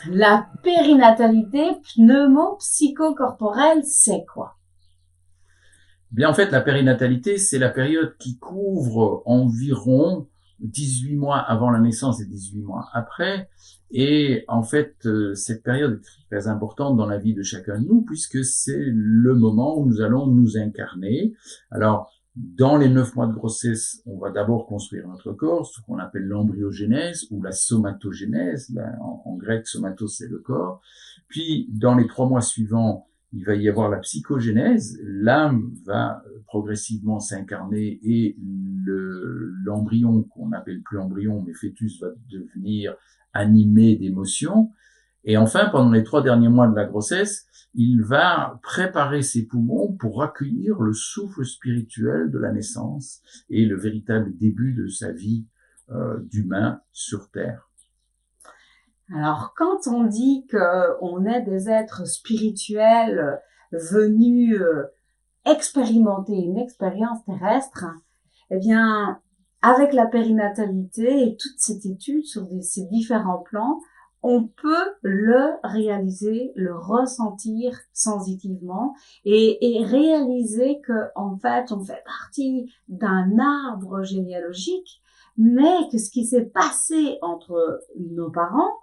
La périnatalité pneumo-psychocorporelle, c'est quoi? Bien, en fait, la périnatalité, c'est la période qui couvre environ 18 mois avant la naissance et 18 mois après. Et en fait, cette période est très importante dans la vie de chacun de nous puisque c'est le moment où nous allons nous incarner. Alors, dans les 9 mois de grossesse, on va d'abord construire notre corps, ce qu'on appelle l'embryogénèse ou la somatogénèse. En grec, somatos, c'est le corps. Puis, dans les 3 mois suivants, il va y avoir la psychogénèse, l'âme va progressivement s'incarner et l'embryon, qu'on n'appelle plus embryon, mais fœtus, va devenir animé d'émotions. Et enfin, pendant les 3 derniers mois de la grossesse, il va préparer ses poumons pour accueillir le souffle spirituel de la naissance et le véritable début de sa vie d'humain sur Terre. Alors, quand on dit qu'on est des êtres spirituels venus expérimenter une expérience terrestre, eh bien, avec la périnatalité et toute cette étude sur ces différents plans, on peut le réaliser, le ressentir sensitivement et réaliser que, en fait, on fait partie d'un arbre généalogique, mais que ce qui s'est passé entre nos parents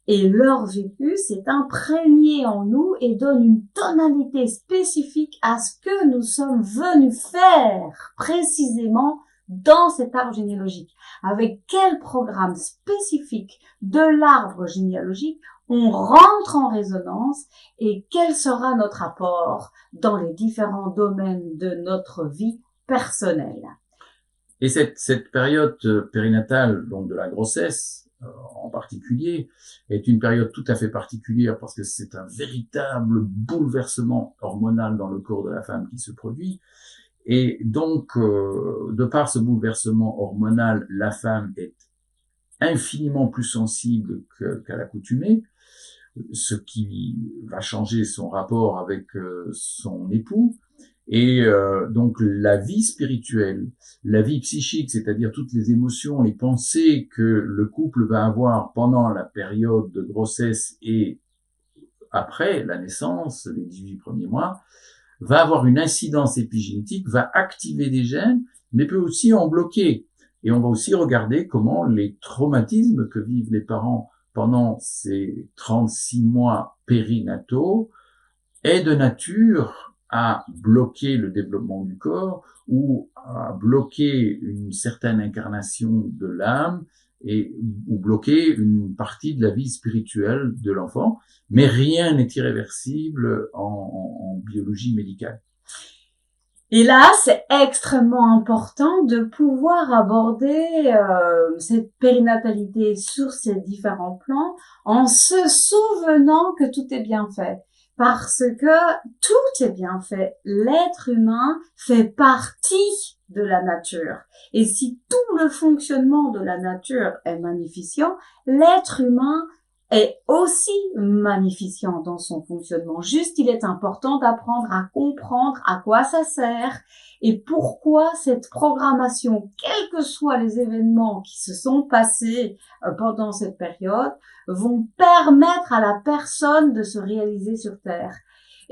et leur vécu s'est imprégné en nous et donne une tonalité spécifique à ce que nous sommes venus faire précisément dans cet arbre généalogique. Avec quel programme spécifique de l'arbre généalogique on rentre en résonance et quel sera notre apport dans les différents domaines de notre vie personnelle. Et cette période périnatale, donc de la grossesse en particulier, est une période tout à fait particulière parce que c'est un véritable bouleversement hormonal dans le corps de la femme qui se produit. Et donc, de par ce hormonal, la femme est infiniment plus sensible qu'à l'accoutumée, ce qui va changer son rapport avec son époux. Et donc la vie spirituelle, la vie psychique, c'est-à-dire toutes les émotions, les pensées que le couple va avoir pendant la période de grossesse et après la naissance, les 18 premiers mois, va avoir une incidence épigénétique, va activer des gènes, mais peut aussi en bloquer. Et on va aussi regarder comment les traumatismes que vivent les parents pendant ces 36 mois périnataux est de nature à bloquer le développement du corps ou à bloquer une certaine incarnation de l'âme ou bloquer une partie de la vie spirituelle de l'enfant. Mais rien n'est irréversible en biologie médicale. Et là, c'est extrêmement important de pouvoir aborder cette périnatalité sur ces différents plans en se souvenant que tout est bien fait. Parce que tout est bien fait. L'être humain fait partie de la nature. Et si tout le fonctionnement de la nature est magnificent, l'être humain est aussi magnificent dans son fonctionnement. Juste, il est important d'apprendre à comprendre à quoi ça sert et pourquoi cette programmation, quels que soient les événements qui se sont passés pendant cette période, vont permettre à la personne de se réaliser sur Terre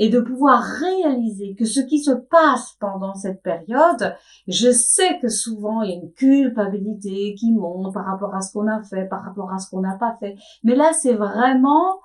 et de pouvoir réaliser que ce qui se passe pendant cette période, je sais que souvent il y a une culpabilité qui monte par rapport à ce qu'on a fait, par rapport à ce qu'on n'a pas fait, mais là c'est vraiment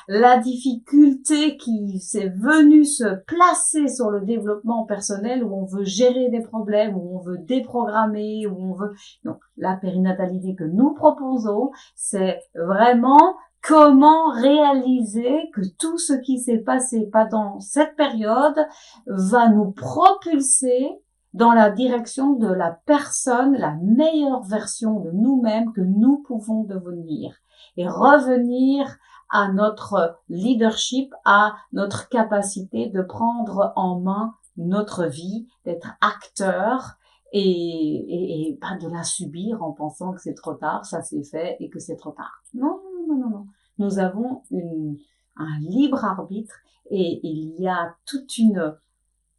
la difficulté qui s'est venue se placer sur le développement personnel où on veut gérer des problèmes, où on veut déprogrammer, où on veut... Donc, la périnatalité que nous proposons, c'est vraiment comment réaliser que tout ce qui s'est passé pendant cette période va nous propulser dans la direction de la personne, la meilleure version de nous-mêmes que nous pouvons devenir et revenir à notre leadership, à notre capacité de prendre en main notre vie, d'être acteur et pas de la subir en pensant que c'est trop tard, ça c'est fait et que c'est trop tard. Non. Nous avons un libre arbitre et il y a toute une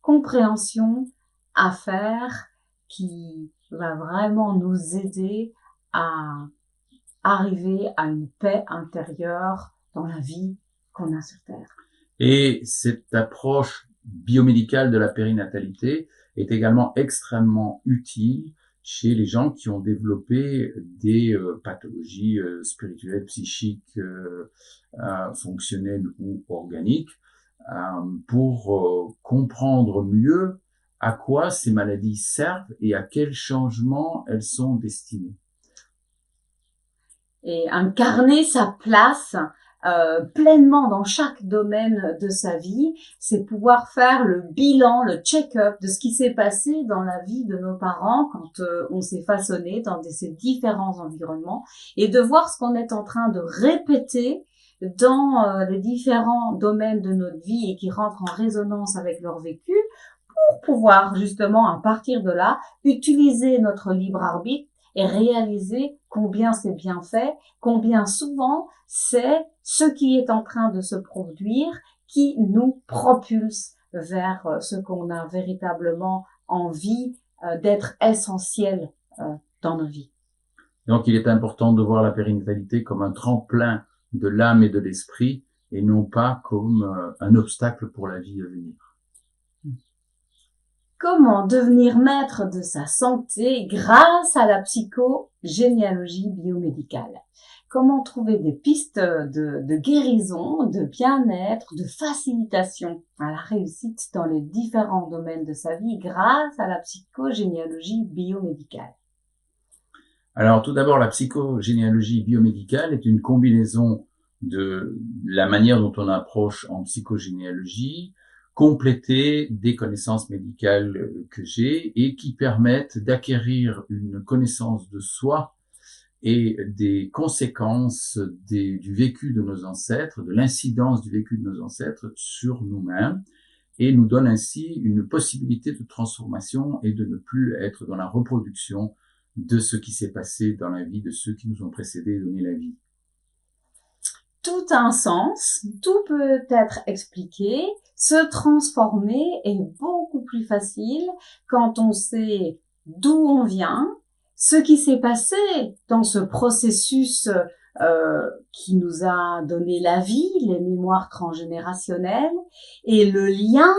compréhension à faire qui va vraiment nous aider à arriver à une paix intérieure dans la vie qu'on a sur Terre. Et cette approche biomédicale de la périnatalité est également extrêmement utile chez les gens qui ont développé des pathologies spirituelles, psychiques, fonctionnelles ou organiques, pour comprendre mieux à quoi ces maladies servent et à quel changement elles sont destinées. Et incarner sa place pleinement dans chaque domaine de sa vie, c'est pouvoir faire le bilan, le check-up de ce qui s'est passé dans la vie de nos parents quand on s'est façonné dans ces différents environnements et de voir ce qu'on est en train de répéter dans les différents domaines de notre vie et qui rentrent en résonance avec leur vécu pour pouvoir justement à partir de là utiliser notre libre arbitre et réaliser combien c'est bien fait, combien souvent c'est ce qui est en train de se produire qui nous propulse vers ce qu'on a véritablement envie d'être essentiel dans nos vies. Donc il est important de voir la périnatalité comme un tremplin de l'âme et de l'esprit et non pas comme un obstacle pour la vie à venir. Comment devenir maître de sa santé grâce à la psychogénéalogie biomédicale? Comment trouver des pistes de guérison, de bien-être, de facilitation à la réussite dans les différents domaines de sa vie grâce à la psychogénéalogie biomédicale? Alors tout d'abord, la psychogénéalogie biomédicale est une combinaison de la manière dont on approche en psychogénéalogie, compléter des connaissances médicales que j'ai et qui permettent d'acquérir une connaissance de soi et des conséquences du vécu de nos ancêtres, de l'incidence du vécu de nos ancêtres sur nous-mêmes et nous donne ainsi une possibilité de transformation et de ne plus être dans la reproduction de ce qui s'est passé dans la vie de ceux qui nous ont précédés et donné la vie. Tout a un sens, tout peut être expliqué, se transformer est beaucoup plus facile quand on sait d'où on vient, ce qui s'est passé dans ce processus qui nous a donné la vie, les mémoires transgénérationnelles, et le lien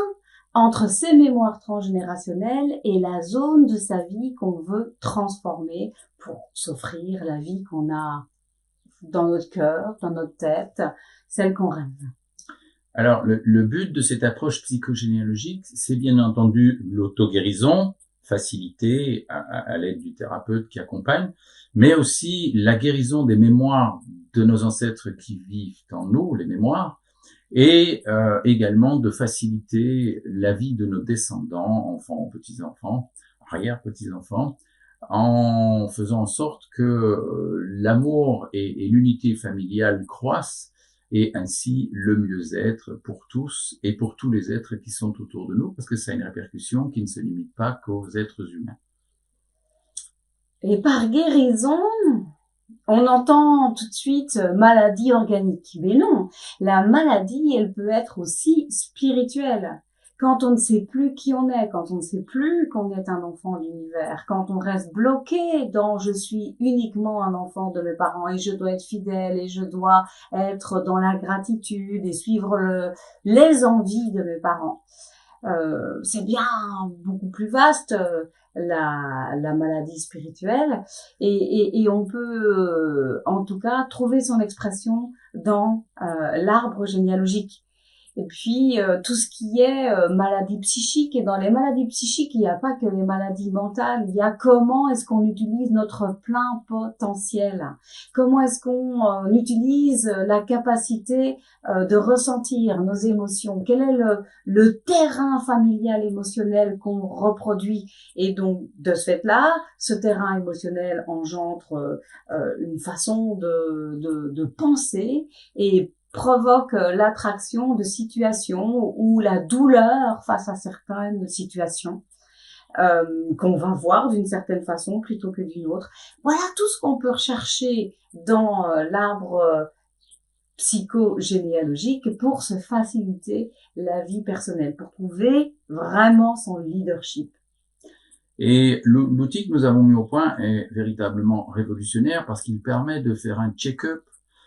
entre ces mémoires transgénérationnelles et la zone de sa vie qu'on veut transformer pour s'offrir la vie qu'on a dans notre cœur, dans notre tête, celle qu'on rêve. Alors, le but de cette approche psychogénéalogique, c'est bien entendu l'auto-guérison, facilitée à l'aide du thérapeute qui accompagne, mais aussi la guérison des mémoires de nos ancêtres qui vivent en nous, les mémoires, et également de faciliter la vie de nos descendants, enfants, petits-enfants, arrière-petits-enfants, en faisant en sorte que l'amour et l'unité familiale croissent et ainsi le mieux-être pour tous et pour tous les êtres qui sont autour de nous, parce que ça a une répercussion qui ne se limite pas qu'aux êtres humains. Et par guérison, on entend tout de suite maladie organique. Mais non, la maladie, elle peut être aussi spirituelle. Quand on ne sait plus qui on est, quand on ne sait plus qu'on est un enfant de l'univers, quand on reste bloqué dans je suis uniquement un enfant de mes parents et je dois être fidèle et je dois être dans la gratitude et suivre les envies de mes parents. C'est bien beaucoup plus vaste la maladie spirituelle et on peut en tout cas trouver son expression dans l'arbre généalogique. Et puis tout ce qui est maladie psychique, et dans les maladies psychiques, il n'y a pas que les maladies mentales, il y a comment est-ce qu'on utilise notre plein potentiel, comment est-ce qu'on utilise la capacité de ressentir nos émotions, quel est le terrain familial émotionnel qu'on reproduit, et donc de ce fait-là, ce terrain émotionnel engendre une façon de penser et provoque l'attraction de situations ou la douleur face à certaines situations qu'on va voir d'une certaine façon plutôt que d'une autre. Voilà tout ce qu'on peut rechercher dans l'arbre psychogénéalogique pour se faciliter la vie personnelle, pour trouver vraiment son leadership. Et l'outil que nous avons mis au point est véritablement révolutionnaire parce qu'il permet de faire un check-up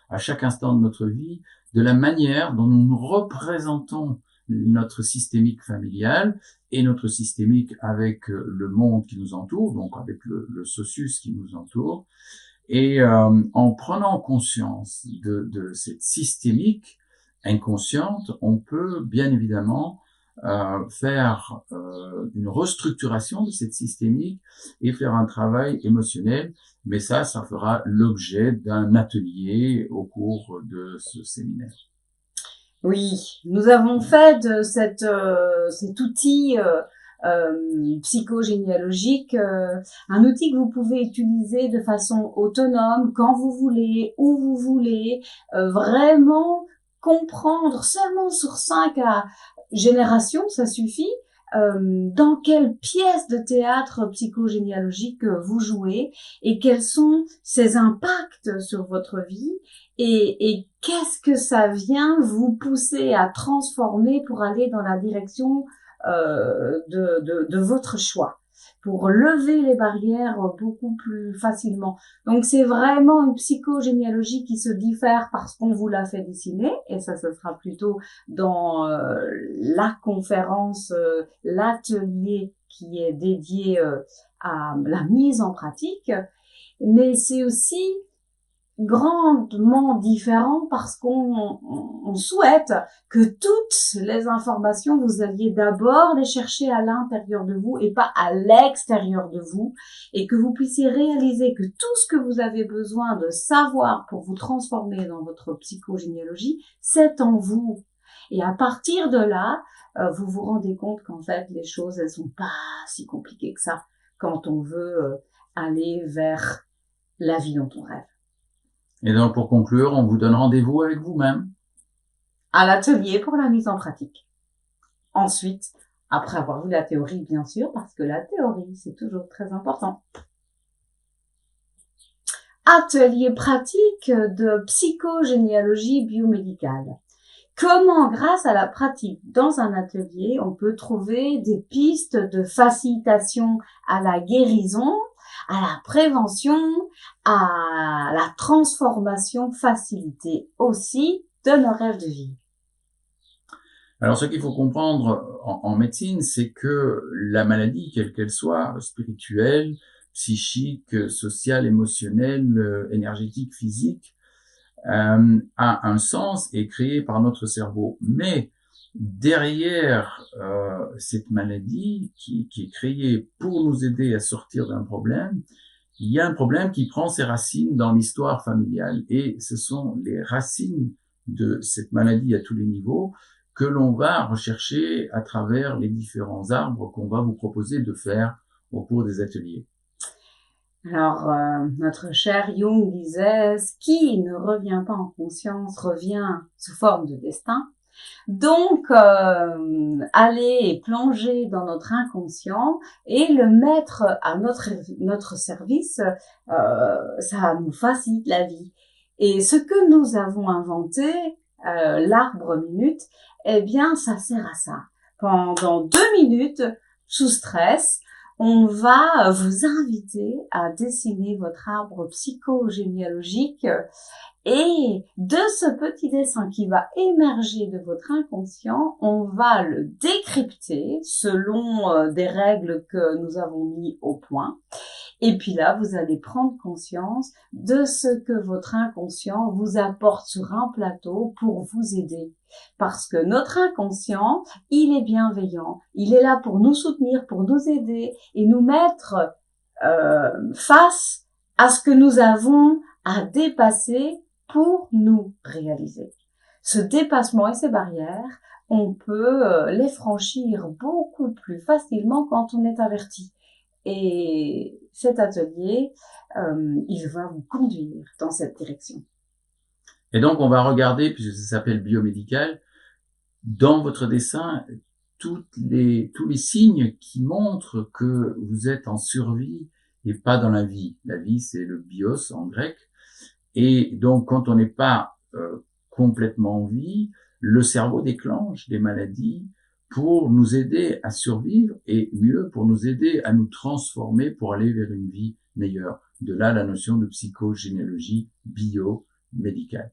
à chaque instant de notre vie de la manière dont nous représentons notre systémique familial et notre systémique avec le monde qui nous entoure, donc avec le socius qui nous entoure. Et en prenant conscience de cette systémique inconsciente, on peut bien évidemment faire une restructuration de cette systémique et faire un travail émotionnel, mais ça fera l'objet d'un atelier au cours de ce séminaire. Oui, nous avons fait de cet outil psychogénéalogique un outil que vous pouvez utiliser de façon autonome, quand vous voulez, où vous voulez, vraiment comprendre seulement sur 5 générations, ça suffit, dans quelle pièce de théâtre psychogénéalogique vous jouez et quels sont ses impacts sur votre vie et qu'est-ce que ça vient vous pousser à transformer pour aller dans la direction de votre choix, pour lever les barrières beaucoup plus facilement. Donc c'est vraiment une psychogénéalogie qui se diffère parce qu'on vous l'a fait dessiner, et ça ce sera plutôt dans la conférence, l'atelier qui est dédié à la mise en pratique, mais c'est aussi grandement différent parce qu'on souhaite que toutes les informations, vous alliez d'abord les chercher à l'intérieur de vous et pas à l'extérieur de vous, et que vous puissiez réaliser que tout ce que vous avez besoin de savoir pour vous transformer dans votre psychogénéalogie, c'est en vous. Et à partir de là, vous vous rendez compte qu'en fait, les choses, elles sont pas si compliquées que ça quand on veut aller vers la vie dont on rêve. Et donc, pour conclure, on vous donne rendez-vous avec vous-même. À l'atelier pour la mise en pratique. Ensuite, après avoir vu la théorie, bien sûr, parce que la théorie, c'est toujours très important. Atelier pratique de psychogénéalogie biomédicale. Comment, grâce à la pratique dans un atelier, on peut trouver des pistes de facilitation à la guérison, à la prévention, à la transformation facilitée aussi de nos rêves de vie. Alors, ce qu'il faut comprendre en médecine, c'est que la maladie, quelle qu'elle soit, spirituelle, psychique, sociale, émotionnelle, énergétique, physique, a un sens et est créée par notre cerveau. Mais derrière cette maladie qui est créée pour nous aider à sortir d'un problème, il y a un problème qui prend ses racines dans l'histoire familiale. Et ce sont les racines de cette maladie à tous les niveaux que l'on va rechercher à travers les différents arbres qu'on va vous proposer de faire au cours des ateliers. Alors, notre cher Jung disait, ce qui ne revient pas en conscience revient sous forme de destin. Donc, aller plonger dans notre inconscient et le mettre à notre service, ça nous facilite la vie. Et ce que nous avons inventé, l'arbre minute, eh bien, ça sert à ça. Pendant 2 minutes, sous stress, on va vous inviter à dessiner votre arbre psychogénéalogique et de ce petit dessin qui va émerger de votre inconscient, on va le décrypter selon des règles que nous avons mis au point. Et puis là, vous allez prendre conscience de ce que votre inconscient vous apporte sur un plateau pour vous aider. Parce que notre inconscient, il est bienveillant, il est là pour nous soutenir, pour nous aider et nous mettre face à ce que nous avons à dépasser pour nous réaliser. Ce dépassement et ces barrières, on peut les franchir beaucoup plus facilement quand on est averti. Et cet atelier, il va vous conduire dans cette direction. Et donc, on va regarder, puisque ça s'appelle biomédical, dans votre dessin, tous les signes qui montrent que vous êtes en survie et pas dans la vie. La vie, c'est le bios en grec. Et donc, quand on n'est pas complètement en vie, le cerveau déclenche des maladies pour nous aider à survivre et mieux pour nous aider à nous transformer pour aller vers une vie meilleure. De là la notion de psychogénéalogie biomédicale.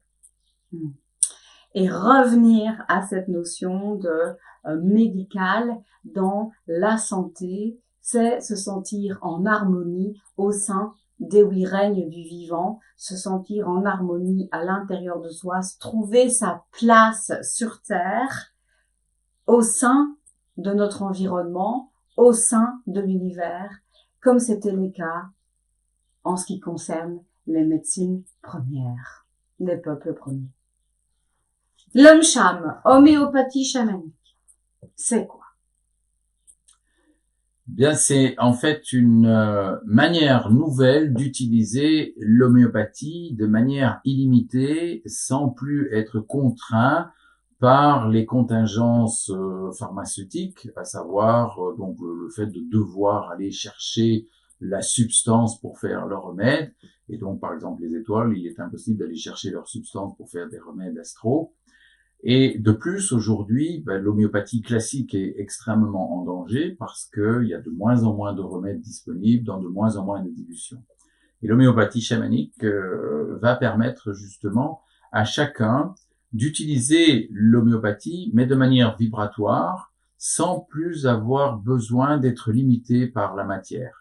Et revenir à cette notion de médical dans la santé, c'est se sentir en harmonie au sein des 8 règnes du vivant, se sentir en harmonie à l'intérieur de soi, se trouver sa place sur Terre, au sein de notre environnement, au sein de l'univers, comme c'était le cas en ce qui concerne les médecines premières, les peuples premiers. L'homme cham, homéopathie chamanique, c'est quoi? Bien, c'est en fait une manière nouvelle d'utiliser l'homéopathie de manière illimitée, sans plus être contraint par les contingences pharmaceutiques, à savoir donc le fait de devoir aller chercher la substance pour faire le remède. Et donc, par exemple, les étoiles, il est impossible d'aller chercher leur substance pour faire des remèdes astro. Et de plus, aujourd'hui, l'homéopathie classique est extrêmement en danger parce qu'il y a de moins en moins de remèdes disponibles dans de moins en moins de dilutions. Et l'homéopathie chamanique va permettre justement à chacun d'utiliser l'homéopathie, mais de manière vibratoire, sans plus avoir besoin d'être limité par la matière.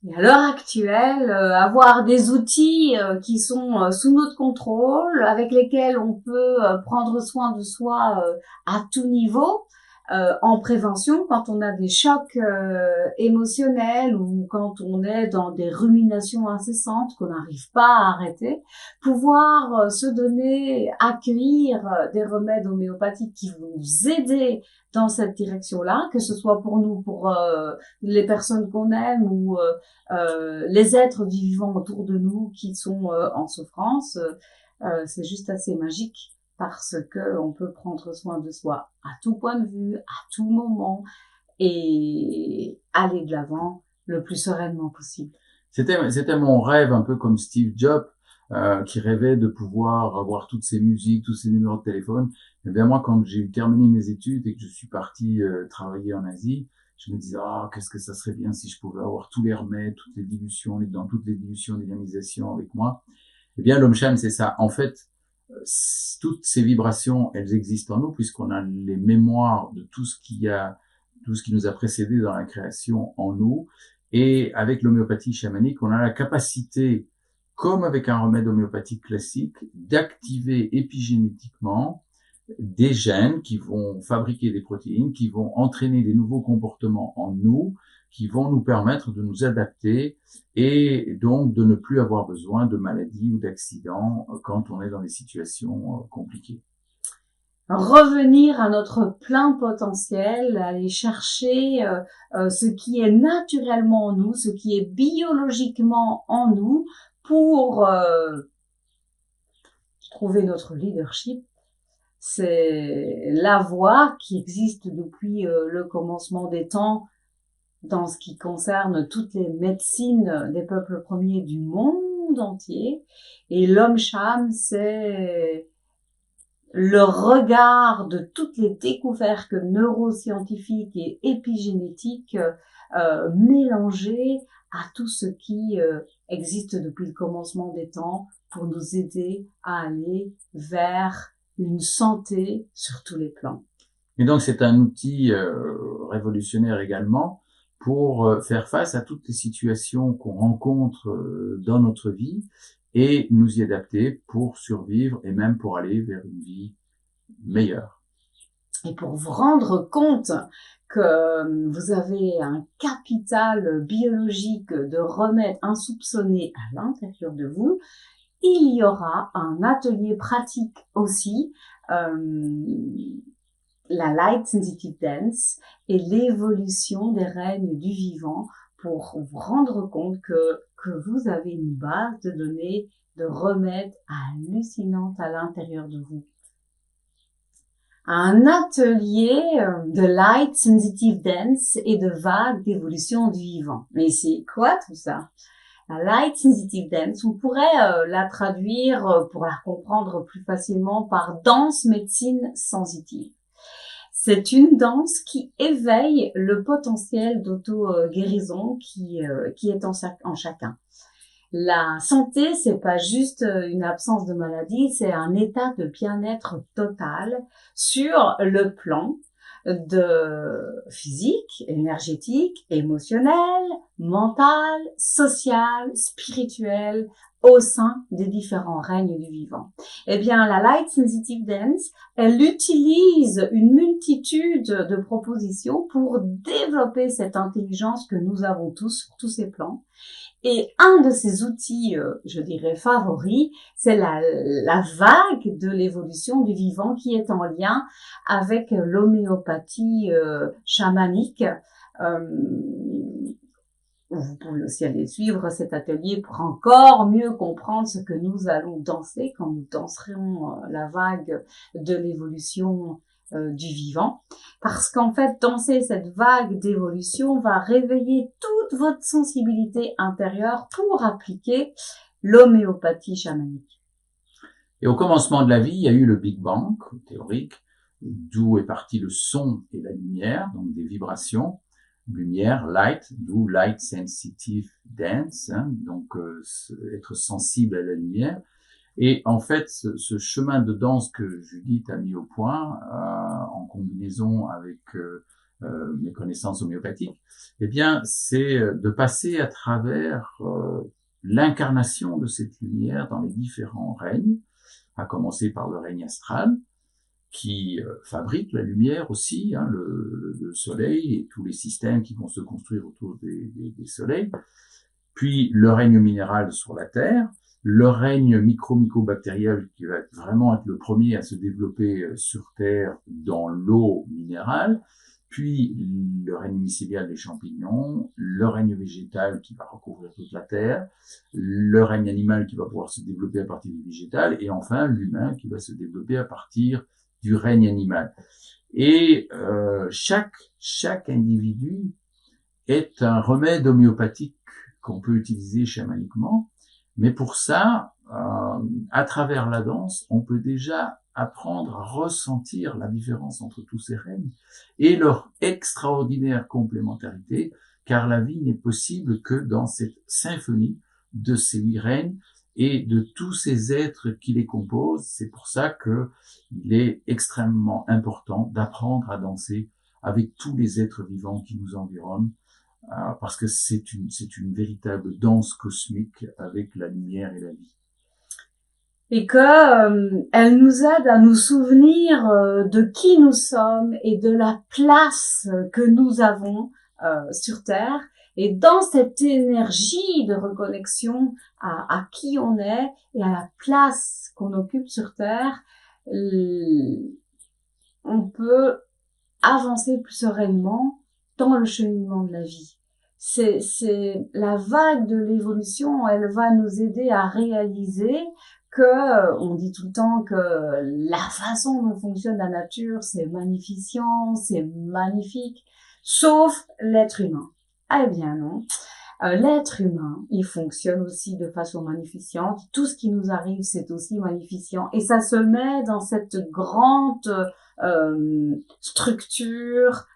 Et à l'heure actuelle, avoir des outils qui sont sous notre contrôle, avec lesquels on peut prendre soin de soi à tout niveau, en prévention, quand on a des chocs émotionnels ou quand on est dans des ruminations incessantes qu'on n'arrive pas à arrêter, pouvoir se donner, accueillir des remèdes homéopathiques qui vont nous aider dans cette direction-là, que ce soit pour nous, pour les personnes qu'on aime ou les êtres vivants autour de nous qui sont en souffrance, c'est juste assez magique parce que on peut prendre soin de soi à tout point de vue, à tout moment et aller de l'avant le plus sereinement possible. C'était mon rêve, un peu comme Steve Jobs, qui rêvait de pouvoir avoir toutes ces musiques, tous ces numéros de téléphone. Et bien moi, quand j'ai terminé mes études et que je suis parti travailler en Asie, je me disais, qu'est-ce que ça serait bien si je pouvais avoir tous les remèdes, toutes les dilutions, dans toutes les dilutions, dynamisations avec moi. Eh bien, l'Om Shan, c'est ça. En fait, toutes ces vibrations, elles existent en nous puisqu'on a les mémoires de tout ce qui nous a précédé dans la création en nous. Et avec l'homéopathie chamanique, on a la capacité, comme avec un remède homéopathique classique, d'activer épigénétiquement des gènes qui vont fabriquer des protéines, qui vont entraîner des nouveaux comportements en nous, qui vont nous permettre de nous adapter et donc de ne plus avoir besoin de maladies ou d'accidents quand on est dans des situations compliquées. Revenir à notre plein potentiel, aller chercher ce qui est naturellement en nous, ce qui est biologiquement en nous pour trouver notre leadership. C'est la voie qui existe depuis le commencement des temps dans ce qui concerne toutes les médecines des peuples premiers du monde entier. Et l'Om Sham, c'est le regard de toutes les découvertes neuroscientifiques et épigénétiques mélangées à tout ce qui existe depuis le commencement des temps pour nous aider à aller vers une santé sur tous les plans. Et donc c'est un outil révolutionnaire également pour faire face à toutes les situations qu'on rencontre dans notre vie et nous y adapter pour survivre et même pour aller vers une vie meilleure. Et pour vous rendre compte que vous avez un capital biologique de remèdes insoupçonnés à l'intérieur de vous, il y aura un atelier pratique aussi, la Light Sensitive Dance et l'évolution des règnes du vivant pour vous rendre compte que vous avez une base de données de remèdes hallucinantes à l'intérieur de vous. Un atelier de Light Sensitive Dance et de vagues d'évolution du vivant. Mais c'est quoi tout ça? La Light Sensitive Dance, on pourrait la traduire pour la comprendre plus facilement par danse médecine sensitive. C'est une danse qui éveille le potentiel d'auto-guérison qui est en chacun. La santé, c'est pas juste une absence de maladie, c'est un état de bien-être total sur le plan de physique, énergétique, émotionnel, mental, social, spirituel, au sein des différents règnes du vivant. Eh bien, la Light Sensitive Dance, elle utilise une multitude de propositions pour développer cette intelligence que nous avons tous sur tous ces plans. Et un de ces outils, je dirais, favoris, c'est la vague de l'évolution du vivant qui est en lien avec l'homéopathie chamanique. Vous pouvez aussi aller suivre cet atelier pour encore mieux comprendre ce que nous allons danser quand nous danserons la vague de l'évolution du vivant. Parce qu'en fait, danser cette vague d'évolution va réveiller toute votre sensibilité intérieure pour appliquer l'homéopathie chamanique. Et au commencement de la vie, il y a eu le Big Bang théorique, d'où est parti le son et la lumière, donc des vibrations. Lumière, light, d'où light sensitive dance, hein, donc être sensible à la lumière. Et en fait, ce chemin de danse que Judith a mis au point, en combinaison avec mes connaissances homéopathiques, eh bien, c'est de passer à travers l'incarnation de cette lumière dans les différents règnes, à commencer par le règne astral, qui fabrique la lumière aussi, hein, le soleil et tous les systèmes qui vont se construire autour des soleils, puis le règne minéral sur la Terre, le règne mycobactériel qui va vraiment être le premier à se développer sur Terre dans l'eau minérale, puis le règne mycélial des champignons, le règne végétal qui va recouvrir toute la Terre, le règne animal qui va pouvoir se développer à partir du végétal, et enfin l'humain qui va se développer à partir du règne animal. Et chaque individu est un remède homéopathique qu'on peut utiliser chamaniquement, mais pour ça, à travers la danse, on peut déjà apprendre à ressentir la différence entre tous ces règnes et leur extraordinaire complémentarité, car la vie n'est possible que dans cette symphonie de ces 8 règnes et de tous ces êtres qui les composent. C'est pour ça que il est extrêmement important d'apprendre à danser avec tous les êtres vivants qui nous environnent, parce que c'est une véritable danse cosmique avec la lumière et la vie. Et que elle nous aide à nous souvenir de qui nous sommes et de la place que nous avons sur Terre. Et dans cette énergie de reconnexion à qui on est et à la place qu'on occupe sur Terre, on peut avancer plus sereinement dans le cheminement de la vie. C'est la vague de l'évolution, elle va nous aider à réaliser que, on dit tout le temps que la façon dont fonctionne la nature, c'est magnificent, c'est magnifique, sauf l'être humain. Eh bien non. L'être humain, il fonctionne aussi de façon magnificente. Tout ce qui nous arrive, c'est aussi magnificent. Et ça se met dans cette grande structure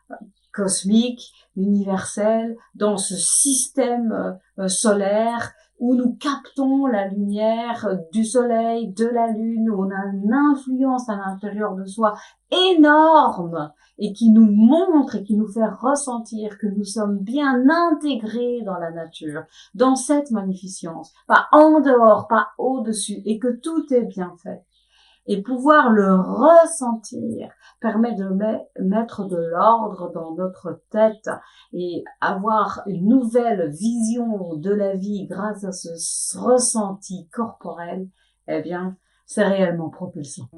cosmique, universelle, dans ce système solaire où nous captons la lumière du soleil, de la lune, où on a une influence à l'intérieur de soi énorme et qui nous montre et qui nous fait ressentir que nous sommes bien intégrés dans la nature, dans cette magnificence, pas en dehors, pas au-dessus, et que tout est bien fait. Et pouvoir le ressentir permet de mettre de l'ordre dans notre tête et avoir une nouvelle vision de la vie grâce à ce ressenti corporel, eh bien, c'est réellement propulsant.